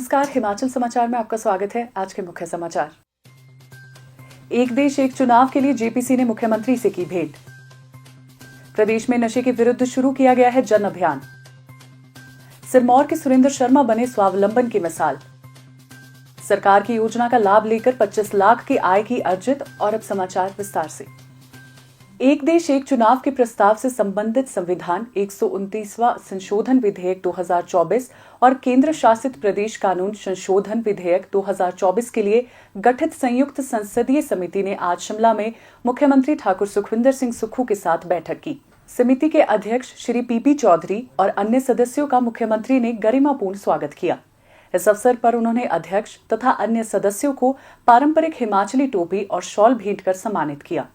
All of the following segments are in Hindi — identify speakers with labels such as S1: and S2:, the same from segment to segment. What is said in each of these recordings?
S1: नमस्कार, हिमाचल समाचार में आपका स्वागत है। आज के मुख्य समाचार। एक देश एक चुनाव के लिए जेपीसी ने मुख्यमंत्री से की भेंट। प्रदेश में नशे के विरुद्ध शुरू किया गया है जन अभियान। सिरमौर के सुरेंद्र शर्मा बने स्वावलंबन की मिसाल। सरकार की योजना का लाभ लेकर 25 लाख की आय की अर्जित। और अब समाचार विस्तार से। एक देश एक चुनाव के प्रस्ताव से संबंधित संविधान 129वां संशोधन विधेयक 2024 और केंद्र शासित प्रदेश कानून संशोधन विधेयक 2024 के लिए गठित संयुक्त संसदीय समिति ने आज शिमला में मुख्यमंत्री ठाकुर सुखविंदर सिंह सुक्खू के साथ बैठक की। समिति के अध्यक्ष श्री पीपी चौधरी और अन्य सदस्यों का मुख्यमंत्री ने गरिमापूर्ण स्वागत किया। इस अवसर पर उन्होंने अध्यक्ष तथा अन्य सदस्यों को पारंपरिक हिमाचली टोपी और शॉल भेंट कर सम्मानित किया।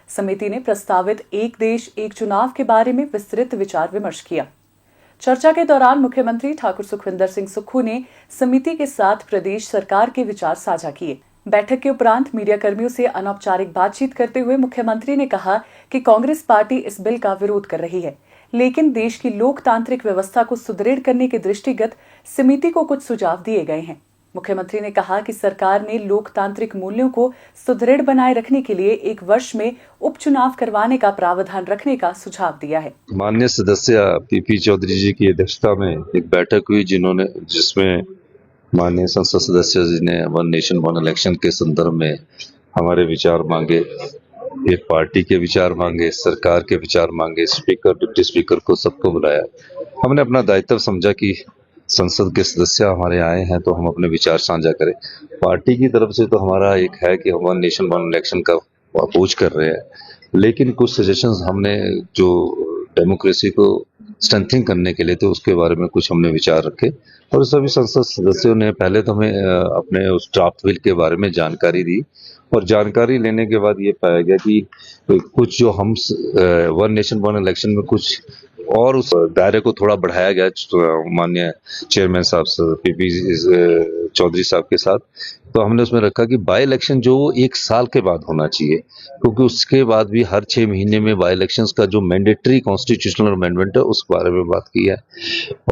S1: समिति ने प्रस्तावित एक देश एक चुनाव के बारे में विस्तृत विचार विमर्श किया। चर्चा के दौरान मुख्यमंत्री ठाकुर सुखविंदर सिंह सुक्खू ने समिति के साथ प्रदेश सरकार के विचार साझा किए। बैठक के उपरांत मीडिया कर्मियों से अनौपचारिक बातचीत करते हुए मुख्यमंत्री ने कहा कि कांग्रेस पार्टी इस बिल का विरोध कर रही है, लेकिन देश की लोकतांत्रिक व्यवस्था को सुदृढ़ करने के दृष्टिगत समिति को कुछ सुझाव दिए गए हैं। मुख्यमंत्री ने कहा कि सरकार ने लोकतांत्रिक मूल्यों को सुदृढ़ बनाए रखने के लिए 1 वर्ष में उपचुनाव करवाने का प्रावधान रखने का सुझाव दिया है।
S2: माननीय सदस्य पीपी चौधरी जी की अध्यक्षता में एक बैठक हुई जिसमें माननीय संसद सदस्य जी ने वन नेशन वन इलेक्शन के संदर्भ में हमारे विचार मांगे, एक पार्टी के विचार मांगे, सरकार के विचार मांगे, स्पीकर डिप्टी स्पीकर को सबको बुलाया। हमने अपना दायित्व समझा कि संसद के सदस्य हमारे आए हैं तो हम अपने विचार साझा करें। पार्टी की तरफ से तो हमारा एक है कि हम वन नेशन वन इलेक्शन का अपोज कर रहे हैं, लेकिन कुछ सजेशंस हमने जो डेमोक्रेसी को स्ट्रेंथनिंग करने के लिए थे उसके बारे में कुछ हमने विचार रखे और सभी संसद सदस्यों ने पहले तो हमें अपने उस ड्राफ्ट बिल के बारे में जानकारी दी और जानकारी लेने के बाद ये पाया गया कि कुछ जो हम वन नेशन वन इलेक्शन में कुछ और उस दायरे को थोड़ा बढ़ाया गया माननीय चेयरमैन साहब पीपी चौधरी साहब के साथ। तो हमने उसमें रखा कि बाई इलेक्शन जो 1 साल के बाद होना चाहिए, क्योंकि उसके बाद भी हर 6 महीने में बाई इलेक्शंस का जो मैंडेटरी कॉन्स्टिट्यूशनल अमेंडमेंट है उस बारे में बात की है।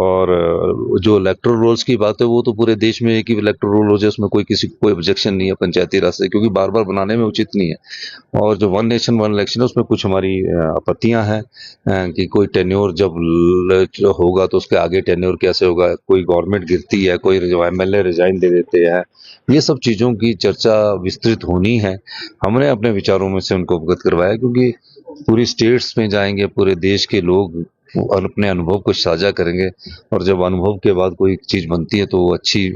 S2: और जो इलेक्टोरल रोल्स की बात है वो तो पूरे देश में एक ही इलेक्टोरल रोल हो जाए, उसमें किसी को कोई ऑब्जेक्शन नहीं है पंचायती राज से, क्योंकि बार बार बनाने में उचित नहीं है। और जो वन नेशन वन इलेक्शन है उसमें कुछ हमारी आपत्तियां हैं कि कोई टेन्योर जब होगा तो उसके आगे टेन्योर कैसे होगा, कोई गवर्नमेंट गिरती है, कोई एमएलए रिजाइन दे देते हैं, ये सब चीजों की चर्चा विस्तृत होनी है। हमने अपने विचारों में से उनको अवगत करवाया, क्योंकि पूरी स्टेट्स में जाएंगे, पूरे देश के लोग अपने अनुभव को साझा करेंगे और जब अनुभव के बाद कोई चीज बनती है तो वो अच्छी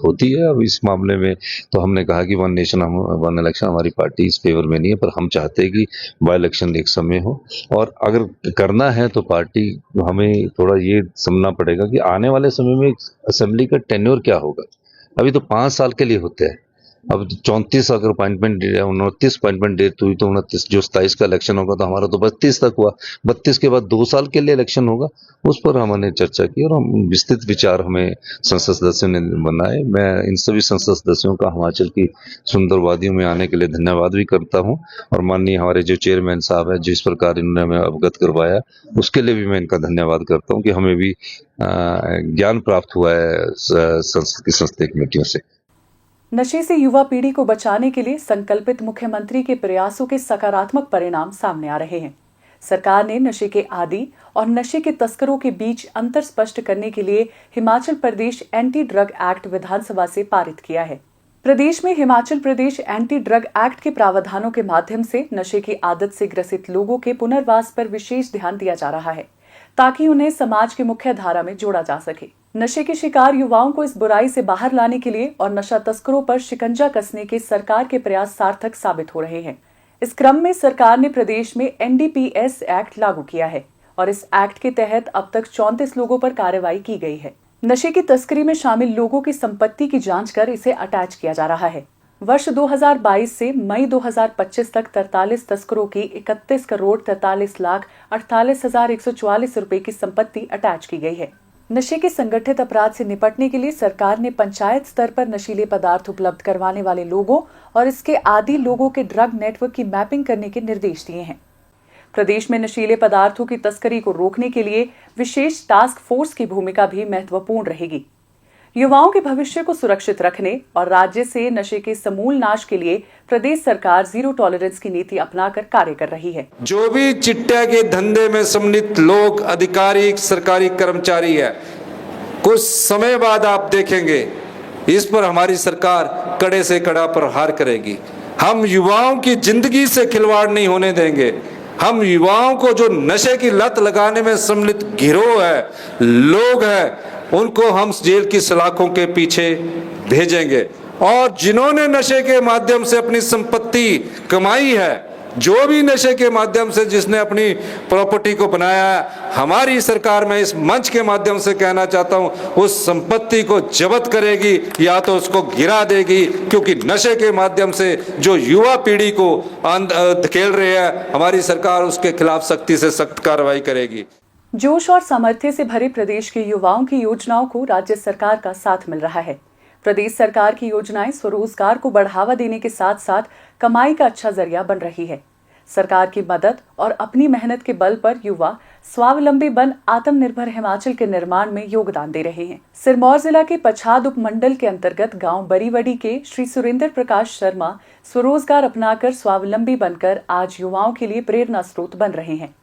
S2: होती है। अब इस मामले में तो हमने कहा कि वन नेशन वन इलेक्शन हमारी पार्टी इस फेवर में नहीं है, पर हम चाहते हैं कि बाई इलेक्शन एक समय हो और अगर करना है तो पार्टी हमें थोड़ा ये समझना पड़ेगा कि आने वाले समय में असेंबली का टेन्योर क्या होगा। अभी तो 5 साल के लिए होते हैं, अब 34 अगर अपॉइंटमेंट 29 अपॉइंटमेंट डेट हुई तो 29 जो 27 का इलेक्शन होगा तो हमारा तो 32 तक हुआ। 32 के बाद 2 साल के लिए इलेक्शन होगा, उस पर हमने चर्चा की और हम विस्तृत विचार हमें संसद सदस्यों ने बनाए। मैं इन सभी संसद सदस्यों का हिमाचल की सुंदर वादियों में आने के लिए धन्यवाद भी करता हूँ और माननीय हमारे जो चेयरमैन साहब है जिस प्रकार इन्होंने हमें अवगत करवाया उसके लिए भी मैं इनका धन्यवाद करता हूँ कि हमें भी ज्ञान प्राप्त हुआ है संसद की संसदीय कमेटियों से।
S1: नशे से युवा पीढ़ी को बचाने के लिए संकल्पित मुख्यमंत्री के प्रयासों के सकारात्मक परिणाम सामने आ रहे हैं। सरकार ने नशे के आदी और नशे के तस्करों के बीच अंतर स्पष्ट करने के लिए Himachal Pradesh anti drug act विधानसभा से पारित किया है। प्रदेश में Himachal Pradesh anti drug act के प्रावधानों के माध्यम से नशे की आदत से ग्रसित लोगों के पुनर्वास पर विशेष ध्यान दिया जा रहा है, ताकि उन्हें समाज की मुख्य धारा में जोड़ा जा सके। नशे के शिकार युवाओं को इस बुराई से बाहर लाने के लिए और नशा तस्करों पर शिकंजा कसने के सरकार के प्रयास सार्थक साबित हो रहे हैं। इस क्रम में सरकार ने प्रदेश में एनडीपीएस एक्ट लागू किया है और इस एक्ट के तहत अब तक 34 लोगों पर कार्रवाई की गई है। नशे की तस्करी में शामिल लोगों की संपत्ति की जांच कर इसे अटैच किया जा रहा है। वर्ष 2022 से मई 2025 तक 43 तस्करों की 31 करोड़ 43 लाख 48,144 रुपए की संपत्ति अटैच की गई है। नशे के संगठित अपराध से निपटने के लिए सरकार ने पंचायत स्तर पर नशीले पदार्थ उपलब्ध करवाने वाले लोगों और इसके आदी लोगों के ड्रग नेटवर्क की मैपिंग करने के निर्देश दिए हैं। प्रदेश में नशीले पदार्थों की तस्करी को रोकने के लिए विशेष टास्क फोर्स की भूमिका भी महत्वपूर्ण रहेगी। युवाओं के भविष्य को सुरक्षित रखने और राज्य से नशे के समूल नाश के लिए प्रदेश सरकार जीरो टॉलरेंस की नीति अपनाकर कार्य कर रही है।
S3: जो भी चिट्टा के धंधे में सम्मिलित लोग, अधिकारी, सरकारी कर्मचारी है, कुछ समय बाद आप देखेंगे इस पर हमारी सरकार कड़े से कड़ा प्रहार करेगी। हम युवाओं की जिंदगी से खिलवाड़ नहीं होने देंगे। हम युवाओं को जो नशे की लत लगाने में सम्मिलित गिरोह है, लोग हैं, उनको हम जेल की सलाखों के पीछे भेजेंगे। और जिन्होंने नशे के माध्यम से अपनी संपत्ति कमाई है, जो भी नशे के माध्यम से जिसने अपनी प्रॉपर्टी को बनाया है, हमारी सरकार में इस मंच के माध्यम से कहना चाहता हूं, उस संपत्ति को जब्त करेगी या तो उसको गिरा देगी, क्योंकि नशे के माध्यम से जो युवा पीढ़ी को धकेल रहे हैं, हमारी सरकार उसके खिलाफ सख्ती से सख्त कार्रवाई करेगी।
S1: जोश और सामर्थ्य से भरे प्रदेश के युवाओं की योजनाओं को राज्य सरकार का साथ मिल रहा है। प्रदेश सरकार की योजनाएं स्वरोजगार को बढ़ावा देने के साथ साथ कमाई का अच्छा जरिया बन रही है। सरकार की मदद और अपनी मेहनत के बल पर युवा स्वावलंबी बन आत्मनिर्भर हिमाचल के निर्माण में योगदान दे रहे हैं। सिरमौर जिला के पछाद उपमंडल के अंतर्गत गांव बरीवड़ी के श्री सुरेंद्र प्रकाश शर्मा स्वरोजगार अपनाकर स्वावलंबी बनकर आज युवाओं के लिए प्रेरणा स्रोत बन रहे हैं।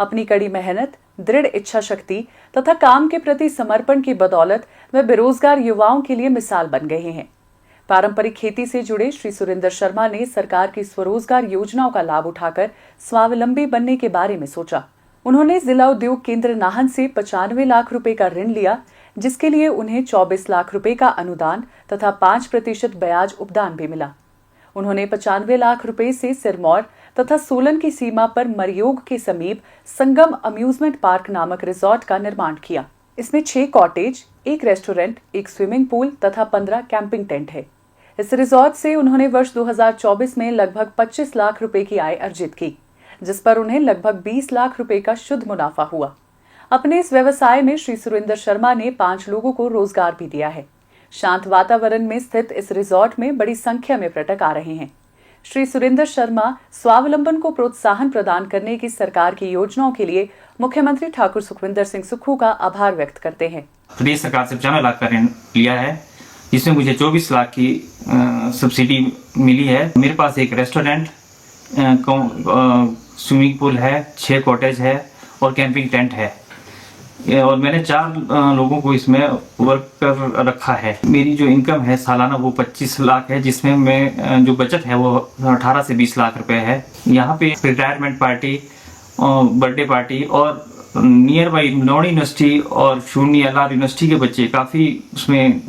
S1: अपनी कड़ी मेहनत, दृढ़ इच्छा शक्ति तथा काम के प्रति समर्पण की बदौलत वे बेरोजगार युवाओं के लिए मिसाल बन गए हैं। पारंपरिक खेती से जुड़े श्री सुरेंद्र शर्मा ने सरकार की स्वरोजगार योजनाओं का लाभ उठाकर स्वावलंबी बनने के बारे में सोचा। उन्होंने जिला उद्योग केंद्र नाहन से 95 लाख रुपए का ऋण लिया, जिसके लिए उन्हें 24 लाख रुपए का अनुदान तथा 5% ब्याज उपदान भी मिला। उन्होंने 95 लाख रुपए से सिरमौर तथा सोलन की सीमा पर मरयोग के समीप संगम अम्यूजमेंट पार्क नामक रिजॉर्ट का निर्माण किया। इसमें 6 कॉटेज, 1 रेस्टोरेंट, 1 स्विमिंग पूल तथा 15 कैंपिंग टेंट है। इस रिजॉर्ट से उन्होंने वर्ष 2024 में लगभग 25 लाख रुपए की आय अर्जित की, जिस पर उन्हें लगभग 20 लाख रुपए का शुद्ध मुनाफा हुआ। अपने इस व्यवसाय में श्री सुरेंद्र शर्मा ने 5 लोगों को रोजगार भी दिया है। शांत वातावरण में स्थित इस रिजॉर्ट में बड़ी संख्या में पर्यटक आ रहे हैं। श्री सुरेंद्र शर्मा स्वावलंबन को प्रोत्साहन प्रदान करने की सरकार की योजनाओं के लिए मुख्यमंत्री ठाकुर सुखविंदर सिंह सुक्खू का आभार व्यक्त करते हैं।
S4: प्रदेश सरकार से 95 लाख का ऋण लिया है, जिसमें मुझे 24 लाख की सब्सिडी मिली है। मेरे पास एक रेस्टोरेंट, स्विमिंग पूल है, 6 कॉटेज है और कैंपिंग टेंट है। और मैंने 4 लोगों को इसमें वर्क कर रखा है। मेरी जो इनकम है सालाना वो 25 लाख है, जिसमें मैं जो बचत है वो 18 से 20 लाख रुपए है। यहाँ पे रिटायरमेंट पार्टी, बर्थडे पार्टी और नियर बाई नॉन यूनिवर्सिटी और शून्य LR यूनिवर्सिटी के बच्चे काफी उसमें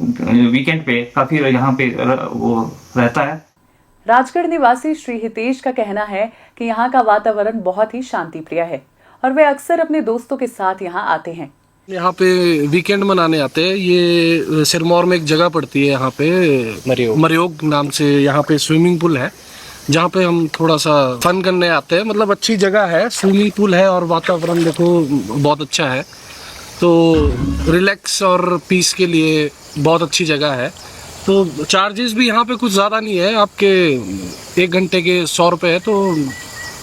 S4: वीकेंड पे काफी यहाँ पे वो रहता है।
S1: राजगढ़ निवासी श्री हितेश का कहना है कि यहाँ का वातावरण बहुत ही शांति प्रिय है और वे अक्सर अपने दोस्तों के साथ यहाँ आते हैं।
S5: यहाँ पे वीकेंड मनाने आते हैं। ये सिरमौर में एक जगह पड़ती है, यहाँ पे मरयोग नाम से यहाँ पे स्विमिंग पूल है, जहाँ पे हम थोड़ा सा फन करने आते हैं। मतलब अच्छी जगह है, स्विमिंग पूल है और वातावरण देखो बहुत अच्छा है, तो रिलैक्स और पीस के लिए बहुत अच्छी जगह है। तो चार्जेस भी यहाँ पे कुछ ज़्यादा नहीं है, आपके 1 घंटे के 100 रुपये है, तो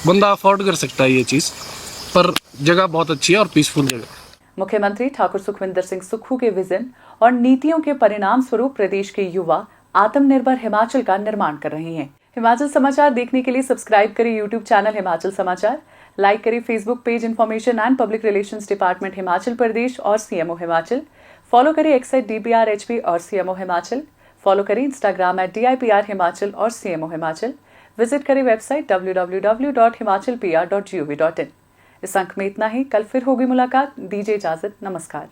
S5: बंदा अफोर्ड कर सकता है ये चीज़। पर जगह बहुत अच्छी है और पीसफुल जगह।
S1: मुख्यमंत्री ठाकुर सुखविंदर सिंह सुक्खू के विजन और नीतियों के परिणाम स्वरूप प्रदेश के युवा आत्मनिर्भर हिमाचल का निर्माण कर रहे हैं। हिमाचल समाचार देखने के लिए सब्सक्राइब करें यूट्यूब चैनल हिमाचल समाचार, लाइक करें Facebook page information and public relations department Himachal Pradesh और CMO हिमाचल, फॉलो करें @DBRHP और CMO हिमाचल, फॉलो करें इंस्टाग्राम @DIPR हिमाचल और CMO हिमाचल, विजिट करें वेबसाइट www.himachalpr.gov.in। इस अंक में इतना ही। कल फिर होगी मुलाकात। दीजिए इजाजत। नमस्कार।